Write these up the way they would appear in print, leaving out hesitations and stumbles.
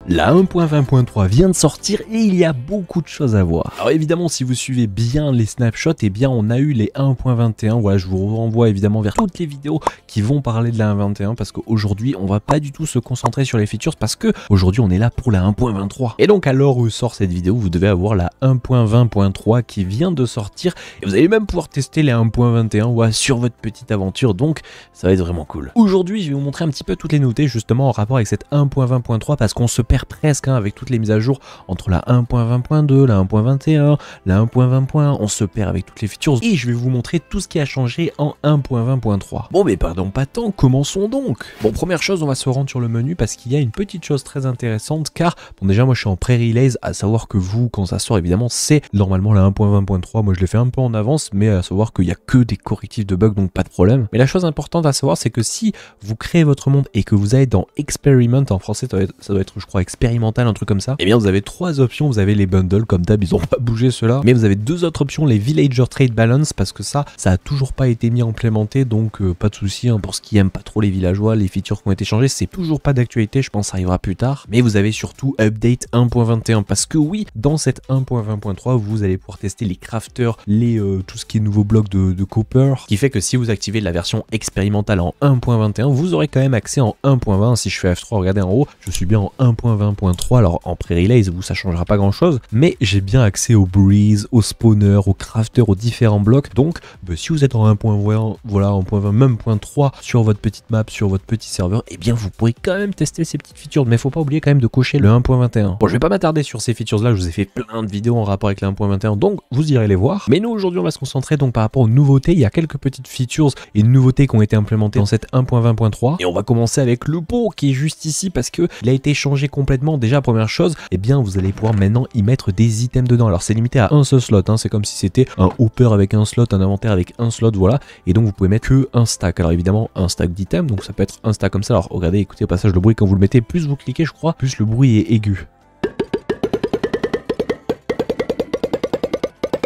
La 1.20.3 vient de sortir et il y a beaucoup de choses à voir. Alors évidemment, si vous suivez bien les snapshots, eh bien on a eu les 1.21. Voilà, je vous renvoie évidemment vers toutes les vidéos qui vont parler de la 1.21 parce qu'aujourd'hui, on va pas du tout se concentrer sur les features parce que aujourd'hui, on est là pour la 1.23. Et donc à l'heure où sort cette vidéo, vous devez avoir la 1.20.3 qui vient de sortir et vous allez même pouvoir tester les 1.21 sur votre petite aventure. Donc ça va être vraiment cool. Aujourd'hui, je vais vous montrer un petit peu toutes les nouveautés justement en rapport avec cette 1.20.3 parce qu'on se perd presque avec toutes les mises à jour entre la 1.20.2, la 1.21, la 1.20. On se perd avec toutes les features et je vais vous montrer tout ce qui a changé en 1.20.3. Bon mais pardon pas tant, commençons donc. Bon, première chose, on va se rendre sur le menu parce qu'il y a une petite chose très intéressante car bon déjà moi je suis en pré-release, à savoir que vous quand ça sort évidemment c'est normalement la 1.20.3, moi je l'ai fait un peu en avance mais à savoir qu'il n'y a que des correctifs de bugs donc pas de problème. Mais la chose importante à savoir c'est que si vous créez votre monde et que vous allez dans Experiment, en français ça doit être je crois expérimental, un truc comme ça, et bien vous avez trois options. Vous avez les bundles comme d'hab, ils ont pas bougé ceux-là, mais vous avez deux autres options, les Villager Trade Balance, parce que ça a toujours pas été mis implémenté, donc pas de souci pour ceux qui aiment pas trop les villageois, les features qui ont été changées, c'est toujours pas d'actualité, je pense que ça arrivera plus tard. Mais vous avez surtout Update 1.21, parce que oui, dans cette 1.20.3, vous allez pouvoir tester les crafters, tout ce qui est nouveaux blocs de copper, qui fait que si vous activez la version expérimentale en 1.21, vous aurez quand même accès en 1.20. Si je fais F3, regardez en haut, je suis bien en 1.20.3, alors en pré-release vous ça changera pas grand chose, mais j'ai bien accès au breeze, au spawner, au crafter, aux différents blocs. Donc si vous êtes en 1.20, voilà, en 1.20, même 1.3 sur votre petite map, sur votre petit serveur, et bien vous pourrez quand même tester ces petites features, mais faut pas oublier quand même de cocher le 1.21. Bon, je vais pas m'attarder sur ces features là, je vous ai fait plein de vidéos en rapport avec le 1.21, donc vous irez les voir. Mais nous aujourd'hui on va se concentrer donc par rapport aux nouveautés. Il y a quelques petites features et nouveautés qui ont été implémentées dans cette 1.20.3 et on va commencer avec le pot qui est juste ici parce que il a été changé complètement. Déjà première chose, et bien vous allez pouvoir maintenant y mettre des items dedans. Alors c'est limité à un seul slot, c'est comme si c'était un hopper avec un slot, un inventaire avec un slot, voilà, et donc vous pouvez mettre que un stack. Alors évidemment un stack d'items, donc ça peut être un stack comme ça. Alors regardez, écoutez au passage le bruit quand vous le mettez, plus vous cliquez je crois, plus le bruit est aigu.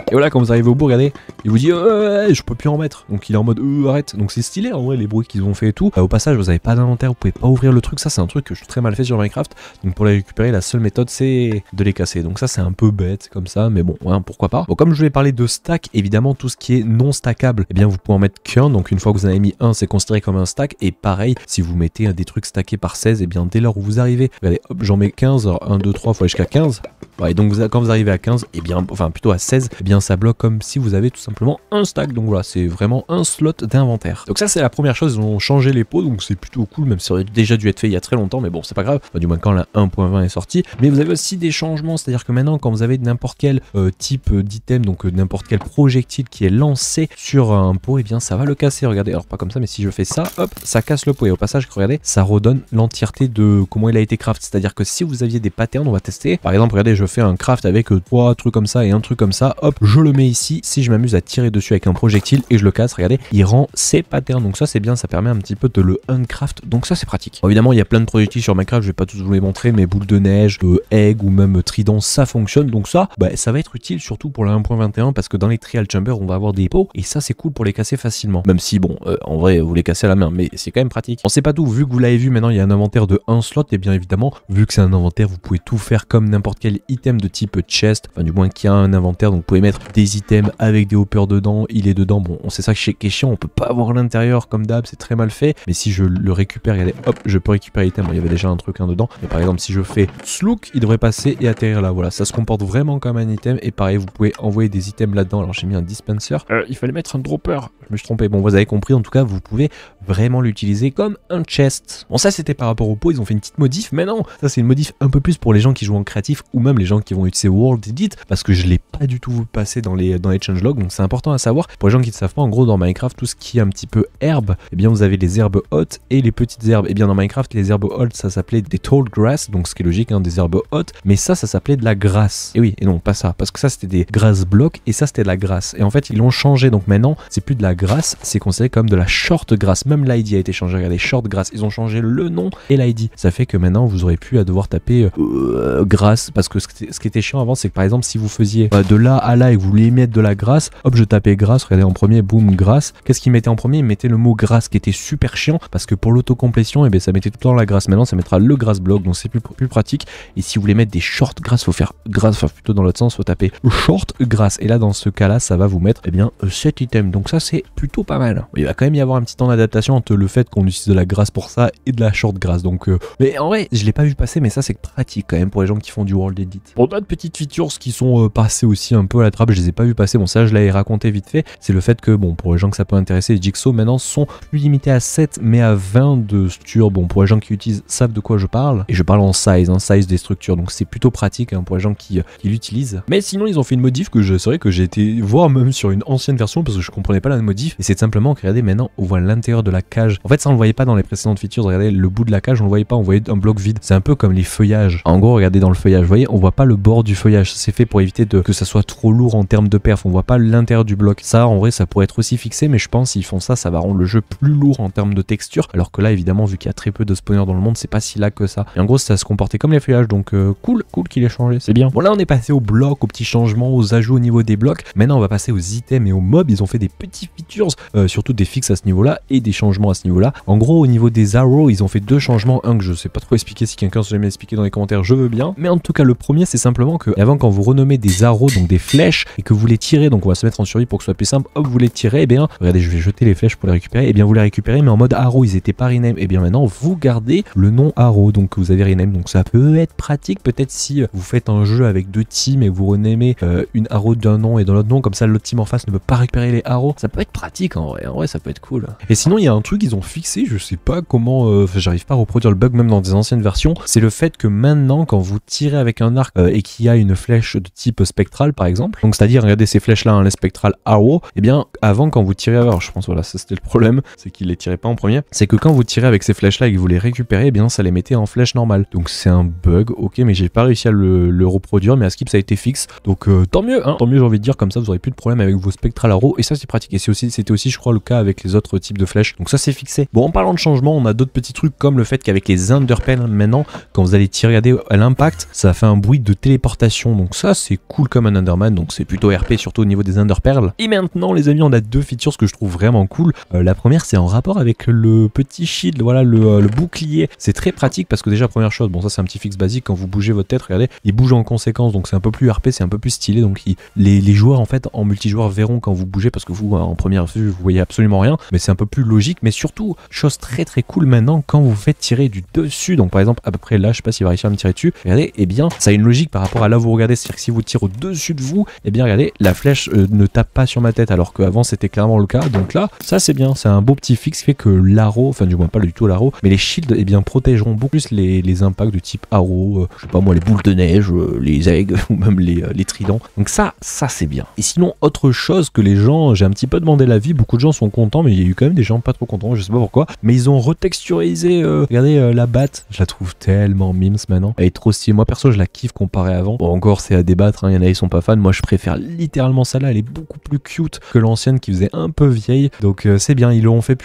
Et voilà, quand vous arrivez au bout, regardez, il vous dit je peux plus en mettre. Donc il est en mode arrête. Donc c'est stylé en vrai les bruits qu'ils ont fait et tout. Au passage, vous avez pas d'inventaire, vous pouvez pas ouvrir le truc. Ça c'est un truc que je trouve très mal fait sur Minecraft. Donc pour les récupérer, la seule méthode c'est de les casser. Donc ça c'est un peu bête comme ça, mais bon, pourquoi pas. Bon, comme je voulais parler de stack, évidemment tout ce qui est non stackable, eh bien vous pouvez en mettre qu'un. Donc une fois que vous en avez mis un, c'est considéré comme un stack. Et pareil, si vous mettez des trucs stackés par 16, eh bien dès lors où vous arrivez, regardez, hop, j'en mets 15, alors 1, 2, 3, faut aller jusqu'à 15. Ouais, et donc quand vous arrivez à 15, et bien, enfin plutôt à 16, eh bien ça bloque comme si vous avez tout simplement un stack. Donc voilà, c'est vraiment un slot d'inventaire. Donc ça c'est la première chose, ils ont changé les pots, donc c'est plutôt cool, même si ça aurait déjà dû être fait il y a très longtemps, mais bon c'est pas grave, du moins quand la 1.20 est sortie. Mais vous avez aussi des changements, c'est-à-dire que maintenant quand vous avez n'importe quel type d'item, donc n'importe quel projectile qui est lancé sur un pot, et bien ça va le casser. Regardez, alors pas comme ça, mais si je fais ça, hop, ça casse le pot. Et au passage, regardez, ça redonne l'entièreté de comment il a été craft. C'est-à-dire que si vous aviez des patterns, on va tester. Par exemple, regardez, je fais un craft avec 3 trucs comme ça et un truc comme ça, hop, je le mets ici. Si je m'amuse à tirer dessus avec un projectile et je le casse, regardez, il rend ses patterns. Donc ça c'est bien, ça permet un petit peu de le uncraft, donc ça c'est pratique. Bon, évidemment il y a plein de projectiles sur Minecraft, je vais pas tous vous les montrer, mais boule de neige, egg ou même trident, ça fonctionne. Donc ça ça va être utile surtout pour la 1.21 parce que dans les trial chambers on va avoir des pots et ça c'est cool pour les casser facilement. Même si bon en vrai vous les cassez à la main, mais c'est quand même pratique. On sait pas tout, vu que vous l'avez vu, maintenant il y a un inventaire de un slot, et bien évidemment vu que c'est un inventaire vous pouvez tout faire comme n'importe quel item de type chest, enfin du moins qui a un inventaire, donc vous pouvez mettre des items avec des hoppers dedans, il est dedans. Bon, on sait ça qui est chiant, on peut pas avoir l'intérieur comme d'hab, c'est très mal fait, mais si je le récupère, regardez, hop, je peux récupérer l'item. Bon, il y avait déjà un truc dedans, mais par exemple si je fais slook, il devrait passer et atterrir là. Voilà, ça se comporte vraiment comme un item et pareil vous pouvez envoyer des items là-dedans. Alors j'ai mis un dispenser, il fallait mettre un dropper, je me suis trompé. Bon, vous avez compris, en tout cas vous pouvez vraiment l'utiliser comme un chest. Bon, ça c'était par rapport au pot, ils ont fait une petite modif, mais non, ça c'est une modif un peu plus pour les gens qui jouent en créatif ou même les gens qui vont utiliser World Edit, parce que je l'ai pas du tout passé dans les changelogs, donc c'est important à savoir. Pour les gens qui ne savent pas, en gros dans Minecraft, tout ce qui est un petit peu herbe, eh bien vous avez les herbes hautes et les petites herbes. Et bien dans Minecraft, les herbes hautes ça s'appelait des tall grass, donc ce qui est logique, des herbes hautes, mais ça s'appelait de la grasse. Et oui, et non pas ça, parce que ça c'était des grass blocks et ça c'était de la grasse. Et en fait ils l'ont changé, donc maintenant c'est plus de la grass, c'est considéré comme de la short grass. Même l'ID a été changé. Regardez, short grass. Ils ont changé le nom et l'ID. Ça fait que maintenant, vous aurez plus à devoir taper grass. Parce que ce qui était chiant avant, c'est que par exemple, si vous faisiez de là à là et que vous vouliez mettre de la grass, hop, je tapais grass. Regardez, en premier, boum, grass. Qu'est-ce qu'il mettait en premier? Il mettait le mot grass qui était super chiant parce que pour l'autocomplétion, et bien ça mettait tout le temps la grass. Maintenant, ça mettra le grass block. Donc c'est plus pratique. Et si vous voulez mettre des short grass, faut faire grass, enfin plutôt dans l'autre sens, faut taper short grass. Et là, dans ce cas-là, ça va vous mettre eh bien cet item. Donc ça, c'est plutôt pas mal. Il va quand même y avoir un petit temps d'adaptation entre le fait qu'on utilise de la grass pour ça et de la short grass. Donc, mais en vrai, je l'ai pas vu passer, mais ça, c'est pratique quand même pour les gens qui font du World Edit. Pour d'autres petites features qui sont passées aussi un peu à la trappe, je les ai pas vu passer. Bon, ça, je l'avais raconté vite fait. C'est le fait que, bon, pour les gens que ça peut intéresser, les Jigsaw maintenant sont plus limités à 7, mais à 20 de structures. Bon, pour les gens qui utilisent, savent de quoi je parle. Et je parle en size, size des structures. Donc, c'est plutôt pratique pour les gens qui l'utilisent. Mais sinon, ils ont fait une modif que c'est vrai que j'ai été voir même sur une ancienne version parce que je comprenais pas la modif. Et c'est simplement que, regardez, maintenant, on voit l'intérieur de la cage. En fait, ça, on le voyait pas dans les précédentes features. Regardez, le bout de la cage, on le voyait pas. On voyait un bloc vide. C'est un peu comme les feuillages. En gros, regardez dans le feuillage. Vous voyez, on voit pas le bord du feuillage. C'est fait pour éviter que ça soit trop lourd en termes de perf. On voit pas l'intérieur du bloc. Ça, en vrai, ça pourrait être aussi fixé, mais je pense s'ils font ça, ça va rendre le jeu plus lourd en termes de texture. Alors que là, évidemment, vu qu'il y a très peu de spawners dans le monde, c'est pas si là que ça. Et en gros, ça se comportait comme les feuillages. Donc, cool qu'il ait changé. C'est bien. Bon, là, on est passé au bloc, aux petits changements, aux ajouts au niveau des blocs. Maintenant, on va passer aux items et aux mobs. Ils ont fait des petits features, surtout des fixes à ce niveau-là et des changements à ce niveau-là. En gros, au niveau des arrows, ils ont fait deux changements. Un que je sais pas trop expliquer. Si quelqu'un sait jamais expliquer dans les commentaires, je veux bien. Mais en tout cas, le premier, c'est simplement que avant, quand vous renommez des arrows, donc des flèches, et que vous les tirez, donc on va se mettre en survie pour que ce soit plus simple, hop, vous les tirez, et bien, regardez, je vais jeter les flèches pour les récupérer, et bien, vous les récupérez, mais en mode arrow, ils étaient pas rename. Et bien, maintenant, vous gardez le nom arrow, donc vous avez rename. Donc ça peut être pratique, peut-être si vous faites un jeu avec deux teams et vous renommez une arrow d'un nom et dans l'autre nom, comme ça, l'autre team en face ne peut pas récupérer les arrows. Ça peut être pratique en vrai, ça peut être cool. Et sinon, il y a un truc qu'ils ont fixé, je sais pas comment, j'arrive pas à reproduire le bug même dans des anciennes versions, c'est le fait que maintenant, quand vous tirez avec un arc et qu'il y a une flèche de type spectral par exemple, donc c'est-à-dire, regardez ces flèches là, les spectral arrow, et bien avant quand vous tirez, alors je pense voilà, ça c'était le problème, c'est qu'ils les tiraient pas en premier, c'est que quand vous tirez avec ces flèches là et que vous les récupérez, et bien ça les mettait en flèche normale. Donc c'est un bug, ok, mais j'ai pas réussi à le reproduire, mais à Skip ça a été fixe, donc tant mieux, tant mieux j'ai envie de dire, comme ça vous aurez plus de problème avec vos spectral arrow, et ça c'est pratique, et c'était aussi je crois le cas avec les autres types de flèches, donc ça c'est fixé. Bon, en parlant de changement, on a d'autres petits trucs comme le fait qu'avec les underpens maintenant, quand vous allez tirer, regardez à l'impact, ça fait un bruit de téléportation, donc ça c'est cool comme un Underman, donc c'est plutôt RP surtout au niveau des underperles. Et maintenant les amis, on a deux features que je trouve vraiment cool. La première c'est en rapport avec le petit shield, voilà le bouclier, c'est très pratique parce que déjà première chose, bon ça c'est un petit fixe basique, quand vous bougez votre tête, regardez, il bouge en conséquence, donc c'est un peu plus RP, c'est un peu plus stylé, donc les joueurs en fait en multijoueur verront quand vous bougez, parce que vous en première vue vous voyez absolument rien, mais c'est un peu plus logique. Mais surtout, chose très cool maintenant, quand vous faites tirer du dessus, donc par exemple à peu près là, je sais pas s'il va réussir à me tirer dessus, regardez, et bien ça a une logique par rapport à là où vous regardez, c'est-à-dire que si vous tirez au-dessus de vous, et bien regardez, la flèche ne tape pas sur ma tête, alors qu'avant c'était clairement le cas. Donc là, ça c'est bien, c'est un beau petit fixe qui fait que l'arrow, enfin du moins pas du tout l'arrow, mais les shields et bien protégeront beaucoup plus les impacts de type arrow, je sais pas moi, les boules de neige, les aigles ou même les tridents. Donc ça c'est bien. Et sinon, autre chose que les gens, j'ai un petit peu demandé l'avis, beaucoup de gens sont contents, mais il y a eu quand même des gens pas trop contents, je sais pas pourquoi, mais ils ont retexturisé, regardez la batte, je la trouve tellement mimes maintenant, elle est trop stylée. Moi perso je la kiffe comparé à avant. Bon, encore c'est à débattre, il y en a qui sont pas fans, moi je préfère littéralement celle-là, elle est beaucoup plus cute que l'ancienne qui faisait un peu vieille, donc c'est bien. Ils l'ont fait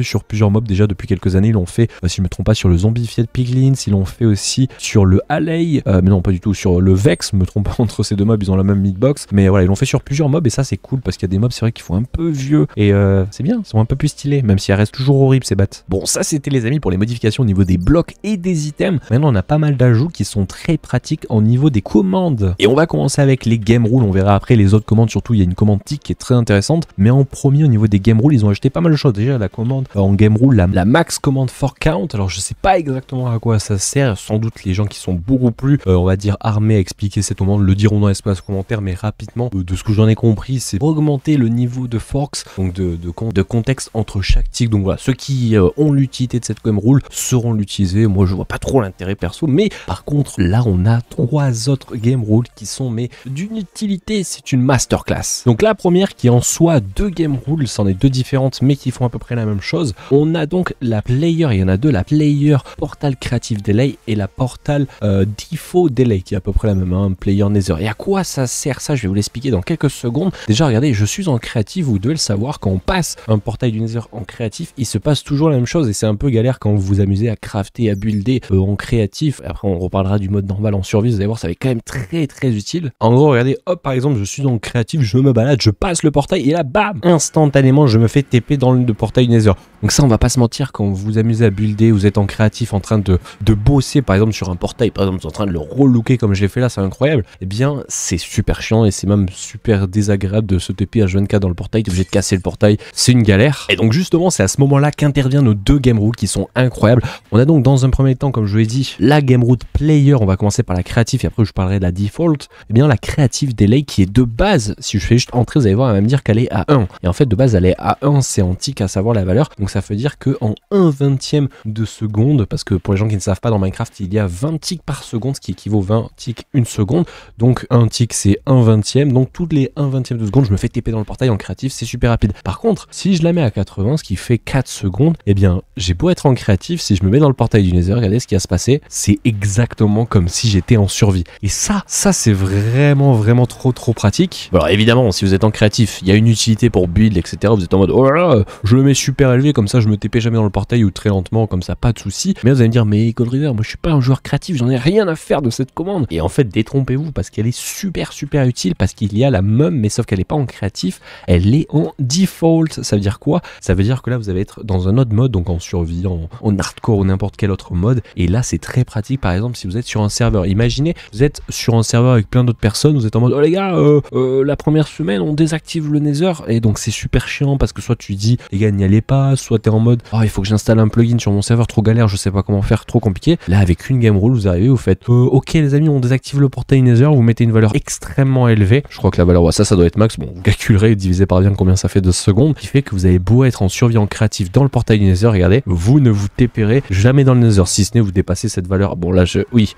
sur plusieurs mobs déjà depuis quelques années, ils l'ont fait, si je me trompe pas, sur le zombified piglins, ils l'ont fait aussi sur le Alley, mais non pas du tout, sur le Vex, me trompe pas, entre ces deux mobs ils ont la même hitbox, mais voilà, ils l'ont fait sur plusieurs mobs et ça c'est cool parce qu'il y a des mobs c'est vrai qu'ils font un peu vieux et c'est bien, ils sont un peu plus stylés, même si elles restent toujours horribles ces battes. Bon, ça c'était les amis pour les modifications au niveau des blocs et des items. Maintenant on a pas mal d'ajouts qui sont très pratiques au niveau des commandes, et on va commencer avec les game rules, on verra après les autres commandes, surtout il y a une commande tick qui est très intéressante, mais en premier au niveau des game rules ils ont ajouté pas mal de choses. Déjà la commande en game rule, la max commande for count, alors je sais pas exactement à quoi ça sert, sans doute les gens qui sont beaucoup plus on va dire armés à expliquer cette commande le diront dans l'espace commentaire, mais rapidement de ce que j'en ai compris c'est pour augmenter le niveau de forks, donc de contexte entre chaque tick. Donc voilà, ceux qui ont l'utilité de cette game rule seront l'utiliser. Moi je vois pas trop l'intérêt perso, mais par contre là on a 3 autres game rules qui sont mais d'une utilité, c'est une masterclass. Donc la première qui en soi 2 game rules, c'en est 2 différentes mais qui font à peu près la même chose. On a donc la player, il y en a 2, la player portal creative delay et la portal default delay qui est à peu près la même, player nether. Et à quoi ça sert ça, je vais vous l'expliquer dans quelques secondes. Déjà regardez, je suis en creative, vous devez devez le savoir, quand on passe un portail du Nether en créatif, il se passe toujours la même chose et c'est un peu galère quand vous vous amusez à crafter, à builder en créatif. Après on reparlera du mode normal en survie, vous allez voir ça va être quand même très utile. En gros regardez, hop par exemple je suis dans le créatif, je me balade, je passe le portail et là bam, instantanément je me fais TP dans le portail du Nether. Donc ça on va pas se mentir, quand vous vous amusez à builder, vous êtes en créatif en train de bosser par exemple sur un portail, par exemple en train de le relooker comme je l'ai fait là, c'est incroyable, et bien c'est super chiant et c'est même super désagréable de se TP H24 dans le portail, t'es obligé de casser le portail, c'est une galère. Et donc justement c'est à ce moment là qu'interviennent nos deux game rules qui sont incroyables. On a donc dans un premier temps, comme je vous l'ai dit, la game rule player, on va commencer par la créative et après je parlerai de la default. Et bien la créative delay qui est de base, si je fais juste entrer vous allez voir elle va me dire qu'elle est à 1, et en fait de base elle est à 1, c'est en tick à savoir la valeur, donc ça veut dire que en 1/20 de seconde, parce que pour les gens qui ne savent pas, dans Minecraft il y a 20 ticks par seconde, ce qui équivaut 20 ticks une seconde, donc un tick c'est 1/20, donc toutes les 1/20 de seconde je me fais TP dans le portail en créatif, c'est super rapide. Par contre si je la mets à 80, ce qui fait 4 secondes, et bien j'ai beau être en créatif, si je me mets dans le portail du Nether, regardez ce qui va se passer, c'est exactement comme si j'étais en survie. Et ça c'est vraiment trop pratique. Alors évidemment si vous êtes en créatif, il y a une utilité pour build etc, vous êtes en mode oh là là, je le mets super élevé comme ça je me TP jamais dans le portail ou très lentement comme ça, pas de souci. Mais vous allez me dire mais Cold River, moi je suis pas un joueur créatif, j'en ai rien à faire de cette commande. Et en fait détrompez-vous parce qu'elle est super utile, parce qu'il y a la même, mais sauf qu'elle est pas en créatif, elle est en default. Ça veut dire quoi? Ça veut dire que là vous allez être dans un autre mode, donc en survie, en hardcore ou n'importe quel autre mode, et là c'est très pratique. Par exemple si vous êtes sur un serveur, imaginez vous êtes sur un serveur avec plein d'autres personnes, vous êtes en mode oh les gars la première semaine on désactive le Nether, et donc c'est super chiant parce que soit tu dis les gars n'y allez pas, soit t'es en mode oh il faut que j'installe un plugin sur mon serveur, trop galère, je sais pas comment faire, trop compliqué. Là avec une game rule vous arrivez, vous faites ok les amis on désactive le portail Nether, vous mettez une valeur extrêmement élevée, je crois que la valeur ça doit être max, bon vous calculerez divisé par bien combien ça fait de secondes, qui fait que vous avez beau être en survie en créatif dans le portail du Nether, regardez, vous ne vous TPerez jamais dans le Nether, si ce n'est vous dépassez cette valeur. Bon là oui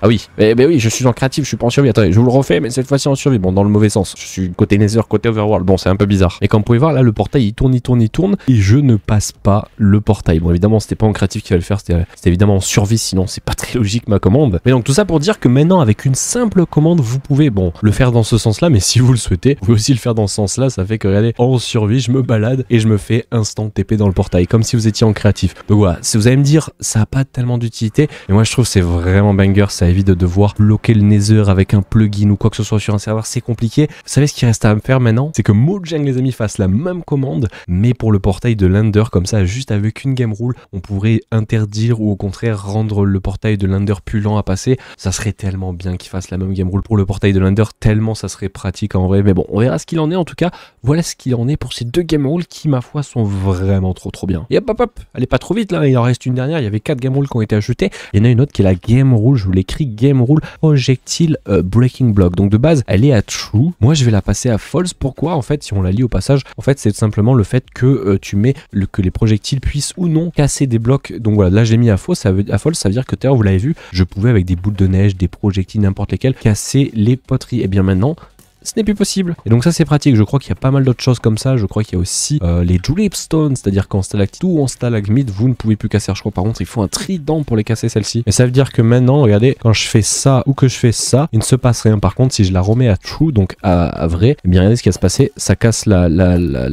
je suis en créatif, je suis pas en survie, attendez je vous le refais mais cette fois-ci en survie, bon dans le mauvais sens, je suis côté Nether, côté Overworld, bon c'est un peu bizarre. Et comme vous pouvez voir là le portail il tourne et je ne passe pas le portail. Bon évidemment c'était pas en créatif qu'il fallait le faire, c'était évidemment en survie, sinon c'est pas très logique ma commande. Mais donc tout ça pour dire que maintenant avec une simple commande vous pouvez le faire dans ce sens là, mais si vous le souhaitez vous pouvez aussi le faire dans ce sens là. Ça fait que regardez, en survie je me balade et je me fais instant TP dans le portail comme si vous étiez en créatif. Donc voilà, si vous allez me dire ça n'a pas tellement d'utilité, mais moi je trouve c'est vraiment banger, ça évite de devoir bloquer le Nether avec un plugin ou quoi que ce soit sur un serveur, c'est compliqué. Vous savez ce qu'il reste à me faire maintenant, c'est que Mojang les amis fasse la même commande mais pour le portail de l'Ender, comme ça juste avec une game rule on pourrait interdire ou au contraire rendre le portail de l'Ender plus lent à passer. Ça serait tellement bien qu'il fasse la même game rule pour le portail de l'Ender, tellement ça serait pratique en vrai. Mais bon on verra ce qu'il en est. En tout cas voilà ce qu'il en est pour ces deux game rules qui ma foi sont vraiment trop bien. Et hop allez pas trop vite là, il en reste une dernière, il y avait 4 game rules qui ont été ajoutées, il y en a une autre qui est la game rule, je vous l'écris, game rule projectile breaking block. Donc de base elle est à true, moi je vais la passer à false. Pourquoi? En fait si on la lit au passage, en fait c'est simplement le fait que tu mets que les projectiles puissent ou non casser des blocs. Donc voilà, là j'ai mis à false, ça veut dire que tout à l'heure vous l'avez vu, je pouvais avec des boules de neige, des projectiles, n'importe lesquels, casser les poteries. Et bien maintenant ce n'est plus possible. Et donc ça c'est pratique, je crois qu'il y a pas mal d'autres choses comme ça, je crois qu'il y a aussi les dripstones, c'est-à-dire qu'en stalactite ou en stalagmite vous ne pouvez plus casser, je crois par contre il faut un trident pour les casser celles-ci. Et ça veut dire que maintenant regardez, quand je fais ça ou que je fais ça, il ne se passe rien. Par contre si je la remets à true, donc à vrai, et bien regardez ce qui va se passer, ça casse la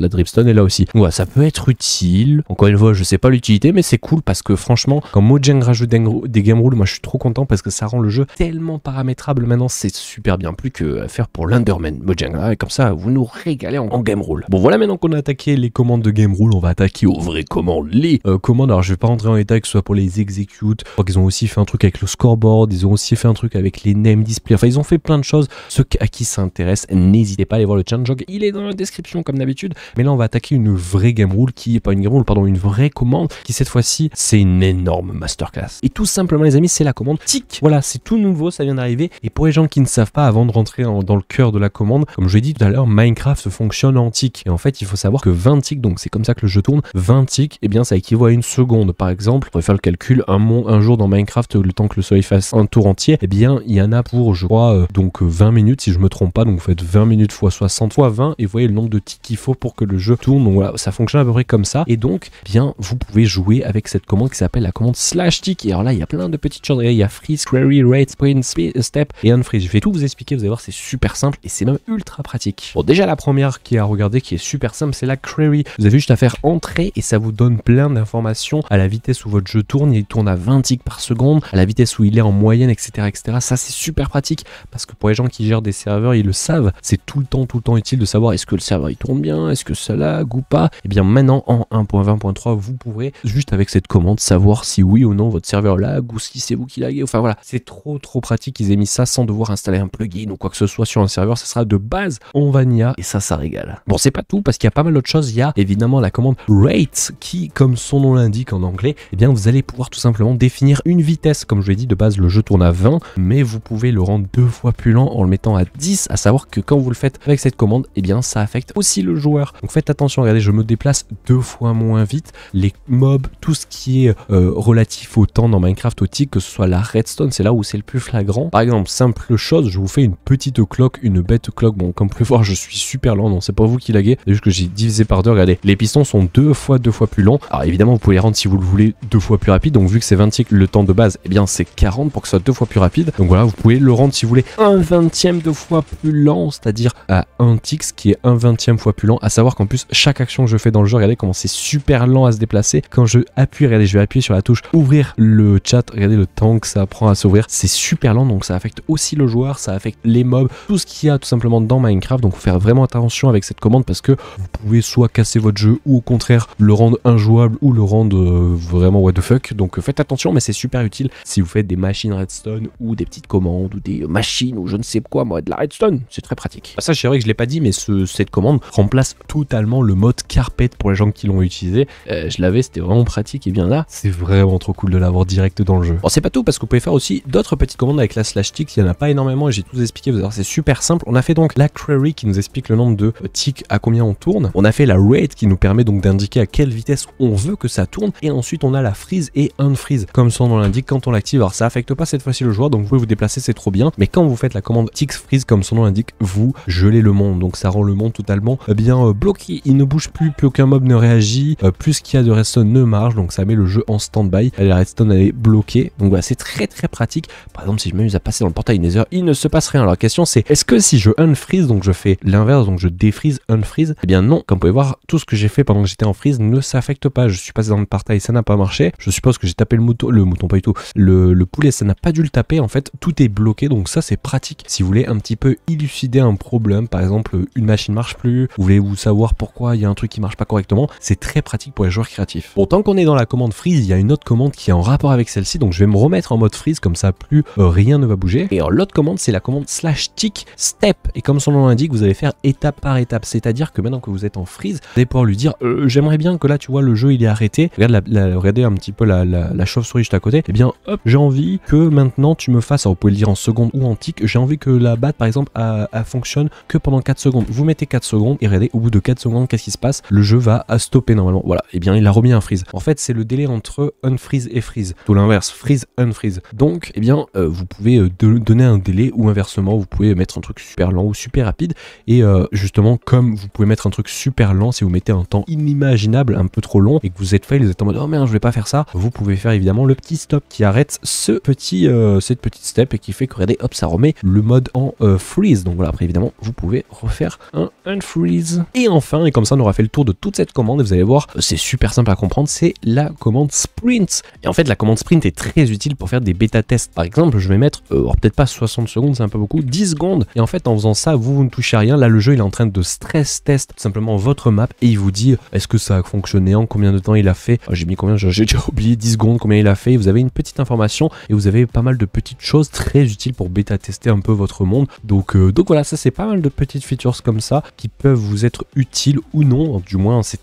dripstone et là aussi. Donc voilà, ça peut être utile, encore une fois je sais pas l'utilité mais c'est cool parce que franchement quand Mojang rajoute des game rules, moi je suis trop content parce que ça rend le jeu tellement paramétrable maintenant, c'est super bien, plus que à faire pour l'Ender Mojang, comme ça vous nous régalez en game rule. Bon voilà, maintenant qu'on a attaqué les commandes de game rule, on va attaquer aux vraies commandes, les commandes. Alors je vais pas rentrer en détail, que ce soit pour les execute, je crois qu'ils ont aussi fait un truc avec le scoreboard, ils ont aussi fait un truc avec les name display, enfin ils ont fait plein de choses. Ceux à qui ça intéresse, n'hésitez pas à aller voir le changelog, il est dans la description comme d'habitude. Mais là on va attaquer une vraie game rule qui est pas une game rule, pardon, une vraie commande qui cette fois-ci c'est une énorme masterclass. Et tout simplement les amis c'est la commande tick. Voilà, c'est tout nouveau, ça vient d'arriver. Et pour les gens qui ne savent pas, avant de rentrer dans le cœur de la commande, comme je l'ai dit tout à l'heure, Minecraft fonctionne en tick. Et en fait il faut savoir que 20 ticks, donc c'est comme ça que le jeu tourne, 20 ticks, et bien ça équivaut à une seconde. Par exemple, on pourrait faire le calcul, un jour dans Minecraft, le temps que le soleil fasse un tour entier, et bien il y en a pour je crois donc 20 minutes si je me trompe pas, donc vous faites 20 minutes x 60 x 20 et vous voyez le nombre de ticks qu'il faut pour que le jeu tourne. Donc voilà, ça fonctionne à peu près comme ça. Et donc bien vous pouvez jouer avec cette commande qui s'appelle la commande /tick. Et alors là il y a plein de petites choses, il y a freeze, query, rate, sprint, step et unfreeze. Je vais tout vous expliquer, vous allez voir c'est super simple et c'est même ultra pratique. Bon, déjà la première qui est à regarder, qui est super simple, c'est la query. Vous avez juste à faire entrer et ça vous donne plein d'informations à la vitesse où votre jeu tourne. Il tourne à 20 ticks par seconde, à la vitesse où il est en moyenne, etc. etc. Ça c'est super pratique parce que pour les gens qui gèrent des serveurs, ils le savent. C'est tout le temps utile de savoir est-ce que le serveur il tourne bien, est-ce que ça lag ou pas. Et bien maintenant en 1.20.3, vous pourrez juste avec cette commande savoir si oui ou non votre serveur lag ou si c'est vous qui laguez. Enfin voilà, c'est trop pratique qu'ils aient mis ça sans devoir installer un plugin ou quoi que ce soit sur un serveur. Ça sera de base en vanilla et ça régale. Bon, c'est pas tout parce qu'il y a pas mal d'autres choses. Il y a évidemment la commande rate qui, comme son nom l'indique en anglais, eh bien vous allez pouvoir tout simplement définir une vitesse. Comme je l'ai dit, de base le jeu tourne à 20, mais vous pouvez le rendre 2 fois plus lent en le mettant à 10, à savoir que quand vous le faites avec cette commande, eh bien ça affecte aussi le joueur. Donc faites attention, regardez, je me déplace 2 fois moins vite. Les mobs, tout ce qui est relatif au temps dans Minecraft, au tick, que ce soit la redstone, c'est là où c'est le plus flagrant. Par exemple, simple chose, je vous fais une petite cloque, une bête cloque. Bon, comme vous pouvez voir, je suis super lent, non, c'est pas vous qui laguez, c'est juste que j'ai divisé par 2, regardez, les pistons sont 2 fois plus longs. Alors évidemment, vous pouvez les rendre si vous le voulez 2 fois plus rapide, donc vu que c'est 20 ticks, le temps de base, eh bien c'est 40 pour que ce soit 2 fois plus rapide. Donc voilà, vous pouvez le rendre si vous voulez 1/20 de fois plus lent, c'est-à-dire à 1 tick, ce qui est 1/20 fois plus lent, à savoir qu'en plus, chaque action que je fais dans le jeu, regardez comment c'est super lent à se déplacer. Quand je appuie, regardez, je vais appuyer sur la touche ouvrir le chat, regardez le temps que ça prend à s'ouvrir, c'est super lent, donc ça affecte aussi le joueur, ça affecte les mobs, tout ce qu'il y a tout simplement dans Minecraft. Donc faut faire vraiment attention avec cette commande parce que vous pouvez soit casser votre jeu ou au contraire le rendre injouable ou le rendre vraiment what the fuck. Donc faites attention, mais c'est super utile si vous faites des machines redstone ou des petites commandes ou des machines ou je ne sais quoi, moi, de la redstone, c'est très pratique. Ça c'est vrai que je l'ai pas dit, mais cette commande remplace totalement le mode carpet pour les gens qui l'ont utilisé. Je l'avais, c'était vraiment pratique, et bien là c'est vraiment trop cool de l'avoir direct dans le jeu. Bon, c'est pas tout parce que vous pouvez faire aussi d'autres petites commandes avec la slash tick, il y en a pas énormément et j'ai tout expliqué, vous allez voir, c'est super simple. On a fait donc la query qui nous explique le nombre de ticks à combien on tourne. On a fait la rate qui nous permet donc d'indiquer à quelle vitesse on veut que ça tourne, et ensuite on a la freeze et unfreeze comme son nom l'indique quand on l'active. Alors ça affecte pas cette fois-ci le joueur, donc vous pouvez vous déplacer, c'est trop bien, mais quand vous faites la commande tick freeze comme son nom l'indique, vous gelez le monde, donc ça rend le monde totalement bien bloqué, il ne bouge plus aucun mob ne réagit, plus ce qu'il y a de redstone ne marche, donc ça met le jeu en stand-by. La redstone elle est bloquée, donc voilà, c'est très pratique. Par exemple, si je m'amuse à passer dans le portail Nether, il ne se passe rien. Alors la question c'est, est-ce que si je unfreeze, donc je fais l'inverse, donc je défreeze, unfreeze, eh bien non, comme vous pouvez voir, tout ce que j'ai fait pendant que j'étais en freeze ne s'affecte pas. Je suis passé dans le portail, ça n'a pas marché. Je suppose que j'ai tapé le mouton pas du tout, le poulet, ça n'a pas dû le taper, en fait, tout est bloqué, donc ça c'est pratique. Si vous voulez un petit peu élucider un problème, par exemple, une machine marche plus, vous voulez vous savoir pourquoi il y a un truc qui marche pas correctement, c'est très pratique pour les joueurs créatifs. Bon, tant qu'on est dans la commande freeze, il y a une autre commande qui est en rapport avec celle-ci, donc je vais me remettre en mode freeze, comme ça plus rien ne va bouger. Et alors l'autre commande, c'est la commande slash tick step, et comme son nom l'indique, vous allez faire étape par étape, c'est-à-dire que maintenant que vous êtes en freeze, vous allez pouvoir lui dire j'aimerais bien que là, tu vois, le jeu il est arrêté, regardez un petit peu la chauve-souris juste à côté, et bien hop, j'ai envie que maintenant tu me fasses, alors vous pouvez le dire en secondes ou en tick, j'ai envie que la batte par exemple elle fonctionne que pendant 4 secondes, vous mettez 4 secondes et regardez, au bout de 4 secondes, qu'est-ce qui se passe? Le jeu va stopper normalement, voilà, et bien il a remis un freeze. En fait c'est le délai entre unfreeze et freeze, tout l'inverse, freeze, unfreeze. Donc et bien vous pouvez donner un délai, ou inversement vous pouvez mettre un truc super lent ou super rapide, et justement comme vous pouvez mettre un truc super lent, si vous mettez un temps inimaginable, un peu trop long, et que vous êtes fail, vous êtes en mode oh merde je vais pas faire ça, vous pouvez faire évidemment le petit stop qui arrête cette petite step et qui fait que regardez hop ça remet le mode en freeze. Donc voilà, après évidemment vous pouvez refaire un unfreeze. Et enfin, et comme ça on aura fait le tour de toute cette commande, et vous allez voir c'est super simple à comprendre, c'est la commande sprint. Et en fait la commande sprint est très utile pour faire des bêta tests. Par exemple je vais mettre peut-être pas 60 secondes, c'est un peu beaucoup, 10 secondes, et en fait en faisant ça vous ne touchez à rien. Là le jeu il est en train de stress test tout simplement votre map et il vous dit est-ce que ça a fonctionné, en combien de temps il a fait, j'ai mis combien, j'ai déjà oublié, 10 secondes, combien il a fait. Vous avez une petite information et vous avez pas mal de petites choses très utiles pour bêta tester un peu votre monde. Donc voilà, ça c'est pas mal de petites features comme ça qui peuvent vous être utiles ou non. Du moins c'est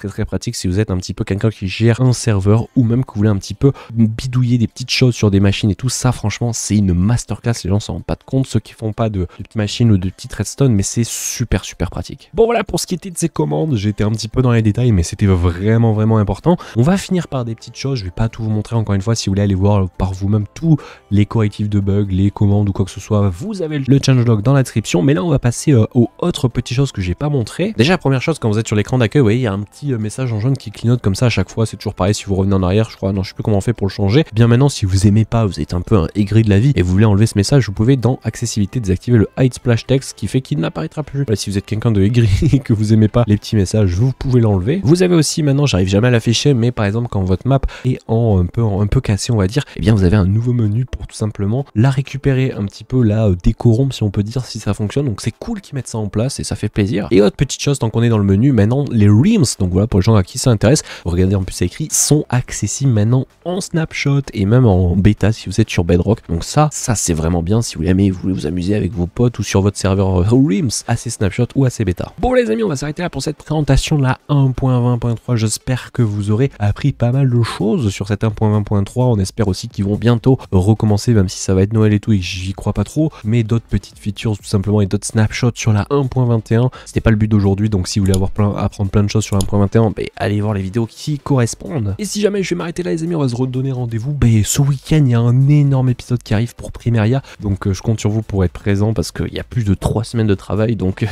très pratique si vous êtes un petit peu quelqu'un qui gère un serveur, ou même que vous voulez un petit peu bidouiller des petites choses sur des machines et tout ça. Franchement c'est une masterclass, les gens s'en rendent pas de compte, ceux qui font pas de petites machines ou de petites redstone, mais c'est super pratique. Bon voilà pour ce qui était de ces commandes, j'ai été un petit peu dans les détails mais c'était vraiment important. On va finir par des petites choses, je vais pas tout vous montrer encore une fois, si vous voulez aller voir par vous-même tous les correctifs de bugs, les commandes ou quoi que ce soit, vous avez le changelog dans la description. Mais là on va passer aux autres petites choses que j'ai pas montré. Déjà la première chose, quand vous êtes sur l'écran d'accueil, vous voyez il y a un petit message en jaune qui clignote comme ça à chaque fois, c'est toujours pareil si vous revenez en arrière, je crois, non je sais plus comment on fait pour le changer. Bien maintenant si vous aimez pas, vous êtes un peu un aigri de la vie et vous voulez enlever ce message, vous pouvez dans accessibilité désactiver le hide splash text qui fait qu'il n'apparaîtra plus. Voilà, si vous êtes quelqu'un de aigri et que vous aimez pas les petits messages, vous pouvez l'enlever. Vous avez aussi maintenant, j'arrive jamais à l'afficher, mais par exemple quand votre map est un peu cassée, on va dire, eh bien vous avez un nouveau menu pour tout simplement la récupérer un petit peu, la décorrompre si on peut dire, si ça fonctionne. Donc c'est cool qu'ils mettent ça en place et ça fait plaisir. Et autre petite chose, tant qu'on est dans le menu, maintenant les rims, donc voilà pour les gens à qui ça intéresse, regardez en plus c'est écrit, sont accessibles maintenant en snapshot et même en bêta si vous êtes sur Bedrock. Donc ça c'est vraiment bien si vous aimez, vous voulez vous amuser avec vos potes ou sur votre serveur rims assez snapshot ou assez bêta. Bon les amis, on va s'arrêter là pour cette présentation de la 1.20.3. J'espère que vous aurez appris pas mal de choses sur cette 1.20.3. On espère aussi qu'ils vont bientôt recommencer, même si ça va être Noël et tout et que j'y crois pas trop, mais d'autres petites features tout simplement et d'autres snapshots sur la 1.21. C'était pas le but d'aujourd'hui, donc si vous voulez apprendre plein de choses sur la 1.21, allez voir les vidéos qui correspondent. Et si jamais je vais m'arrêter là les amis, on va se redonner rendez-vous. Ce week-end il y a un énorme épisode qui arrive pour Primaria, donc je compte sur vous pour être présent parce qu'il y a plus de 3 semaines de travail, donc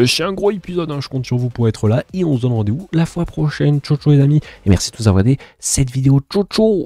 c'est un gros épisode, hein. Je compte sur vous pour être là et on se donne rendez-vous la fois prochaine. Ciao ciao les amis et merci de tous avoir regardé cette vidéo. Ciao ciao.